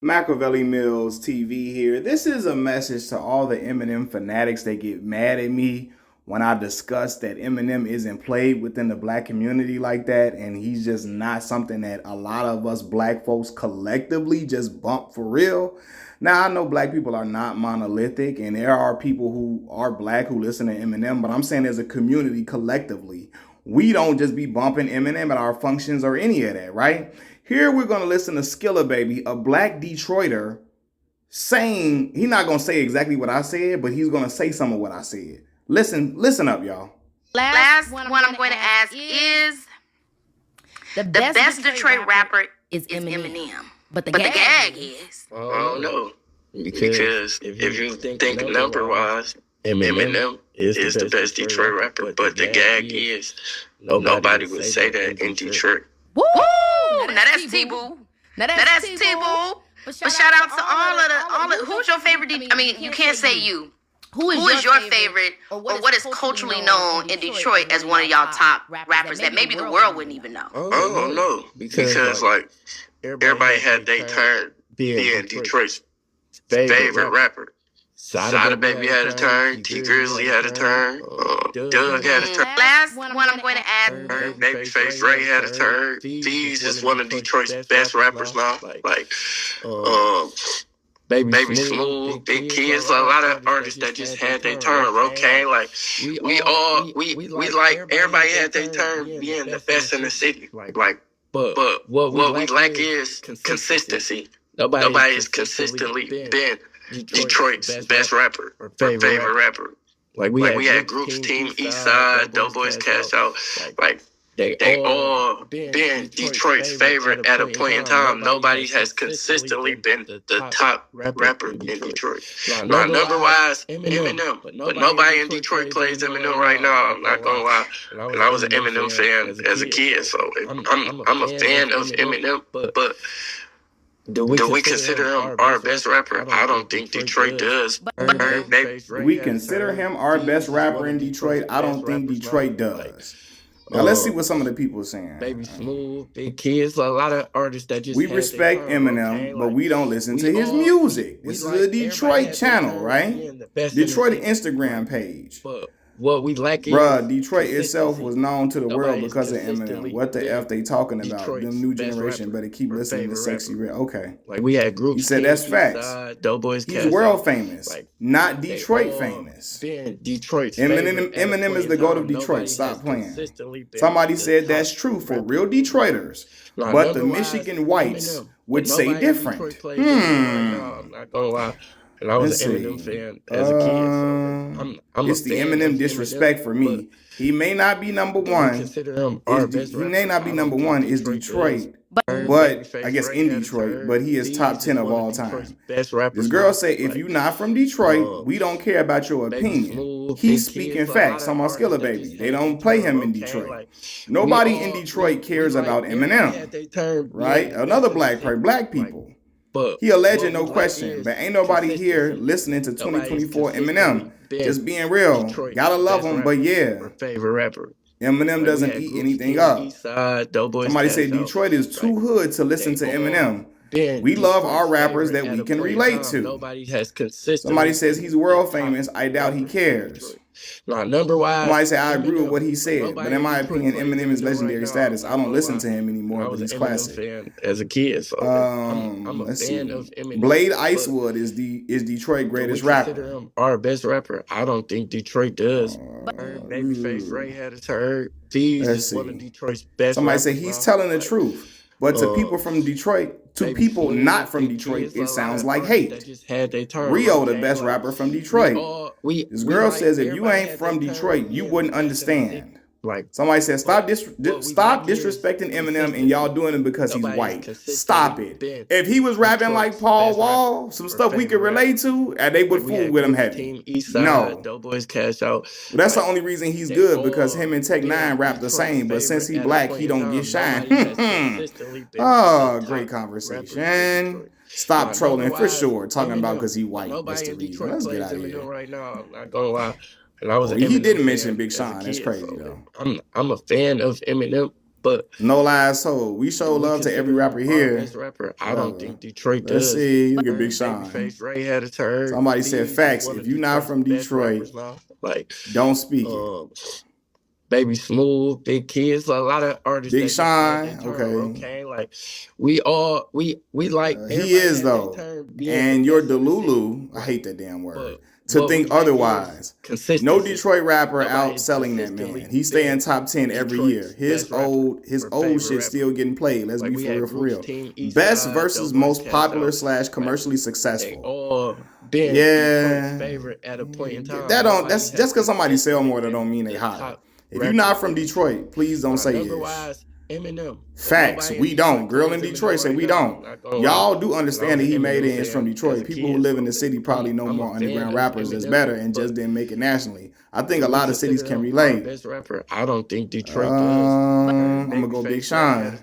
Machiavelli Mills TV here. This is a message to all the Eminem fanatics that get mad at me when I discuss that Eminem isn't played within the black community like that, and he's just not something that a lot of us black folks collectively just bump for real. Now, I know black people are not monolithic, and there are people who are black who listen to Eminem, but I'm saying as a community collectively, we don't just be bumping Eminem at our functions or any of that, right? Here we're going to listen to Skilla Baby, a black Detroiter, saying, he's not going to say exactly what I said, but he's going to say some of what I said. Listen up, y'all. Last one I'm going to ask is the best Detroit rapper is Eminem. But the gag is. I don't know. Because if you think number wise, Eminem is the best Detroit rapper. But the gag is nobody would say that in Detroit. Woo! Now that's T-Boo. Now that's T-Boo. But shout out to all of who's your favorite? I mean, you can't say you. Who is your favorite, or what is culturally known in Detroit as one of y'all top rappers that maybe the world wouldn't even know? I don't know. Because like everybody had their turn being Detroit's favorite rapper. Sada Baby had a turn. T Grizzly had a turn. Doug had a turn. Last one I'm going to ask. Babyface Ray had a turn. V's is one of Detroit's best rappers now. Like, Baby Smooth, Big Kids, a lot of artists that just had their turn. Rocaine, like we like everybody had their turn being the best in the city. But what we lack is consistency. Nobody has consistently been Detroit's best rapper or favorite rapper. Like we had groups, Team Eastside, Doughboys Cash Out, like they all been Detroit's favorite at a point in time. Nobody has consistently been the top rapper in Detroit. Now, number wise, Eminem, but nobody in Detroit plays Eminem right now. I'm not gonna lie. And I was an Eminem fan as a kid, so I'm a fan of Eminem, but do we consider him our best rapper? I don't think Detroit does. Do we consider him our best rapper in Detroit? I don't think Detroit does. Now let's see what some of the people are saying. Baby Smooth, Big Kids, a lot of artists that just we respect Eminem, but we don't listen to his music. This is a Detroit channel, right? Detroit Instagram page. What we lack is Detroit itself was known to the world because of Eminem. What the F they talking about? Them new generation better keep listening to Sexy Red. Okay. Like we had groups. You said that's facts. He's world famous, not Detroit famous. Detroit. Eminem is the GOAT of Detroit. Stop playing. Somebody said that's true for real Detroiters, but the Michigan whites would say different. I'm not gonna lie. And I was an Eminem fan as a kid, so I'm it's the Eminem disrespect for me. He may not be number one. Consider him our best he may not be number one. Is Detroit, but I guess in Detroit, but he is top 10 of all time. This girl say, if you not from Detroit, we don't care about your opinion. He's speaking facts. On my Skilla Baby, they don't play him in Detroit. Nobody in Detroit cares about Eminem, right? Another black people. He a legend, no question, but ain't nobody here listening to 2024 Eminem. Just being real. Gotta love him, but yeah. Favorite rapper. Eminem doesn't eat anything up. Somebody say Detroit is too hood to listen to Eminem. We love our rappers that we can relate to. Somebody says he's world famous. I doubt he cares. Number wise, somebody say I agree with what he said, but in my opinion, Eminem is legendary status. I don't listen to him anymore, but he's classic. Fan as a kid, so I'm a fan of Eminem. Blade Icewood is Detroit greatest rapper. Our best rapper. I don't think Detroit does. Babyface Ray had a turn. These is one of Detroit's best. Somebody say he's telling the truth. But to people from Detroit, to people not from Detroit, it sounds like hate. Rio, the best rapper from Detroit. This girl says if you ain't from Detroit, you wouldn't understand. Somebody says stop disrespecting Eminem, and y'all doing it because he's white. Stop it. If he was rapping like Paul Wall, some stuff we could relate to, and they would fool with him heavy. No. That's the only reason he's good, because him and Tech Nine rap the same, but since he black, he don't get shine. Oh, great conversation. Stop trolling for sure. Talking about because he white. That's the reason. Let's get out of here. Right now, I'm not gonna lie. And I was he didn't mention Big Sean. That's crazy though. I'm a fan of Eminem, But no lies told. We show love to every rapper here. Best rapper, I don't think Detroit does. Let's see. Look at Big Sean. Babyface Ray had a turn. Somebody said facts. If you're not from Detroit, like don't speak it. Baby Smooth, Big Kids, a lot of artists. Big Sean, okay. Like we like. He is though, and you're Delulu. I hate that damn word. To think otherwise. No Detroit rapper outselling that man. He's staying top 10 every year. His old shit still getting played. Let's be for real. Best versus most popular / commercially successful. Yeah. Favorite at a point in time. That's just because somebody sell more that don't mean they hot. If you're not from Detroit, please don't say yes. Eminem. Facts. We don't. Girl in Detroit say we don't. Y'all do understand that he made it and is from Detroit. People who live in the city probably know more underground rappers that's better and just didn't make it nationally. I think a lot of cities can relate. Best rapper. I don't think Detroit does. I'm gonna go Big Sean.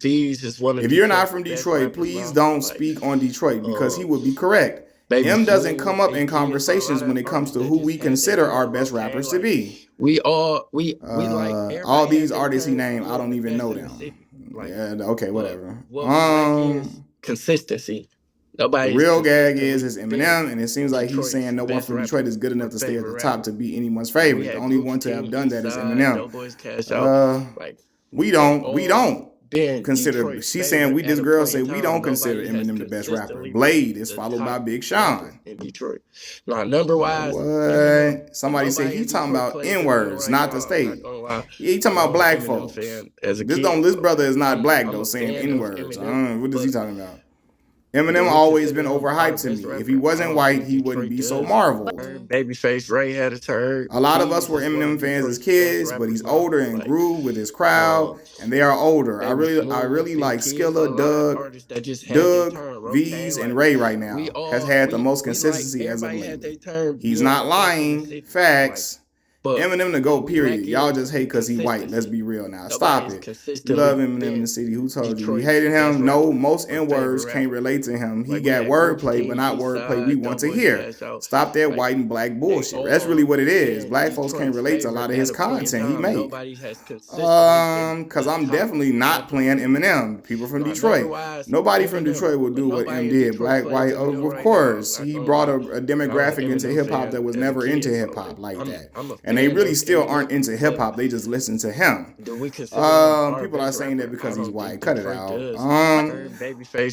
If you're not from Detroit, please don't speak on Detroit because he would be correct. M doesn't come up in conversations when it comes to who we consider our best rappers to be. We like all these artists he named, I don't even know them. Yeah, okay, whatever. Consistency. The real gag is Eminem, and it seems like he's saying no one from Detroit is good enough to stay at the top to be anyone's favorite. The only one to have done that is Eminem. We don't consider. She's saying this girl say we don't consider Eminem the best rapper. Blade is followed by Big Sean. In Detroit. Now, number-wise. What? Somebody said he talking about N-words, not the state. Yeah, he talking about black folks. This brother is not black though, saying N-words. What is he talking about? Eminem always been overhyped to me. If he wasn't white, he wouldn't be so marveled. Babyface Ray had a turn. A lot of us were Eminem fans as kids, but he's older and grew with his crowd, and they are older. I really like Skilla, Doug, V's, and Ray right now. Has had the most consistency as of late. He's not lying. Facts. Eminem the GOAT, period. Y'all just hate because he white. Let's be real now. Stop it. You love Eminem in the city. Who told you we hated him? No, most N-words can't relate to him. He got wordplay, but not wordplay we want to hear. Stop that white and black bullshit. That's really what it is. Black folks can't relate to a lot of his content he made. Because I'm definitely not playing Eminem. People from Detroit. Nobody from Detroit will do what M did. Black, white, of course. He brought a demographic into hip-hop that was never into hip-hop like that. And they really still aren't into hip hop. They just listen to him. People are saying that because he's white. Cut it out.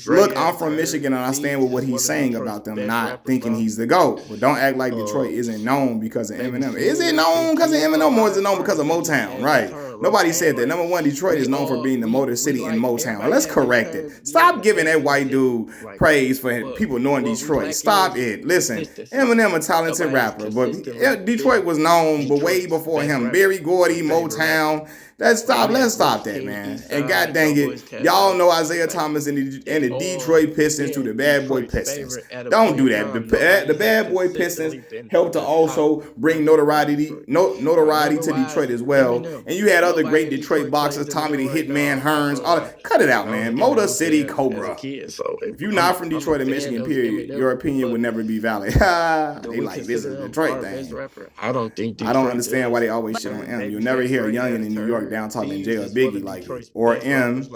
Look, I'm from Michigan and I stand with what he's saying about them not thinking he's the GOAT. But don't act like Detroit isn't known because of Eminem. Is it known because of Eminem or is it known because of Motown? Right. Nobody said that. Number one, Detroit is known for being the Motor City in Motown. Let's correct it. Stop giving that white dude praise for people knowing Detroit. Stop it. Listen, Eminem a talented rapper, but Detroit was known but way before him. Berry Gordy, Motown. Let's stop that, man. And god dang it, y'all know Isaiah Thomas and the Detroit Pistons to the Bad Boy Pistons. Don't do that. The Bad Boy Pistons helped to also bring notoriety to Detroit as well. And you had other great Detroit boxers, Tommy the Hitman Hearns. Cut it out, man. Motor City Cobra. If you're not from Detroit or Michigan, period, your opinion would never be valid. They like this is a Detroit thing. I don't understand why they always shit on M. You'll never hear a youngin' in New York down talking in jail Biggie like it. Or M.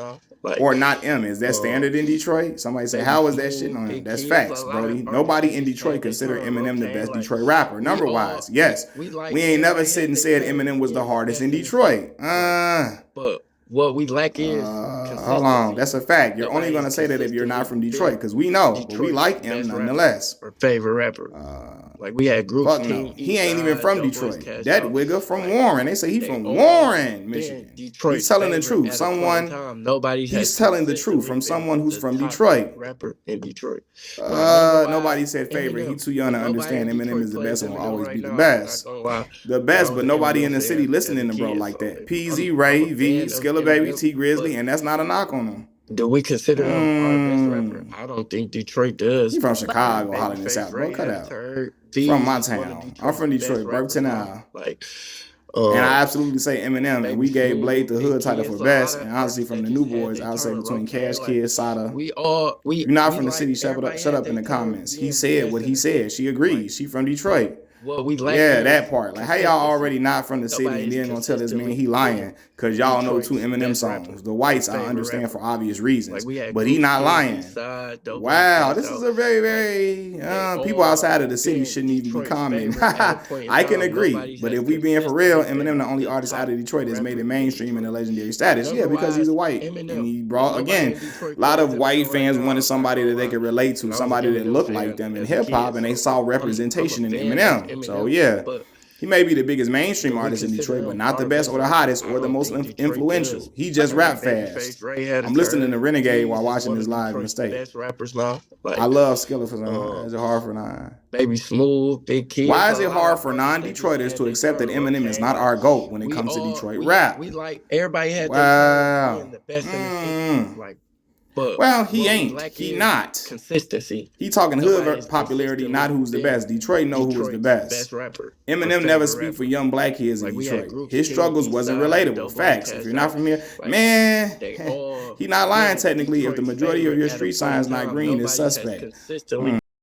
Or not M. Is that standard in Detroit? Somebody say, how is that shit on him? That's facts, Brody. Nobody in Detroit consider Eminem the best Detroit rapper. Number-wise, yes. We ain't never sit and said Eminem was the hardest in Detroit. But what we lack is hold on, that's a fact. You're only gonna say that if you're not from Detroit, because we know, but we like him nonetheless. Our favorite rapper. Like we had groups. Fuck no. He ain't even from Detroit. That wigger from Warren. They say he from Warren, Michigan. He's telling the truth. He's telling the truth from someone who's from Detroit. Rapper in Detroit. Nobody said favorite. He too young to understand Eminem is the best and will always be the best. The best, but nobody in the city listening to bro like that. PZ, Ray, V, Skilla Baby, T Grizzly, and that's not a knock on him. Do we consider him our best rapper? I don't think Detroit does. He's from Chicago, hollering this out, bro. Cut out. From my town. I'm from Detroit, Burton, Isle. And I absolutely say Eminem, and we gave Blade the hood title for best. And honestly, from the new boys, I'll say between Cash Kid, Sada. You're not from the city, shut up in the comments. He said what he said. She agrees. She from Detroit. what we lack. Yeah, that part. Like, how y'all already not from the city and then gonna tell this man he lying because y'all know 2 Eminem songs. The whites, I understand for obvious reasons, but he not lying. Wow, this is a very, very people outside of the city shouldn't even be commenting. I can agree, but if we being for real, Eminem the only artist out of Detroit that's made it mainstream in a legendary status. Yeah, because he's a white, and he brought again a lot of white fans wanted somebody that they could relate to, somebody that looked like them in hip hop, and they saw representation in Eminem. So yeah, he may be the biggest mainstream artist in Detroit, but not the best or the hottest or the most influential. He just rap fast. I'm listening to Renegade while watching this live mistake. I love Skilla for some. Is it hard for non? Baby Smooth, Big Kid. Why is it hard for non-Detroiters to accept that Eminem is not our GOAT when it comes to Detroit rap? We like everybody had the best in the city. Like, but well, he ain't. He not. Consistency. He talking hood popularity, not who's the best. Detroit know who is the best. Best rapper. Eminem never speak for young black kids in Detroit. His struggles wasn't relatable. Facts. If you're not from here, man, he not lying technically. If the majority of your street signs not green, it's suspect.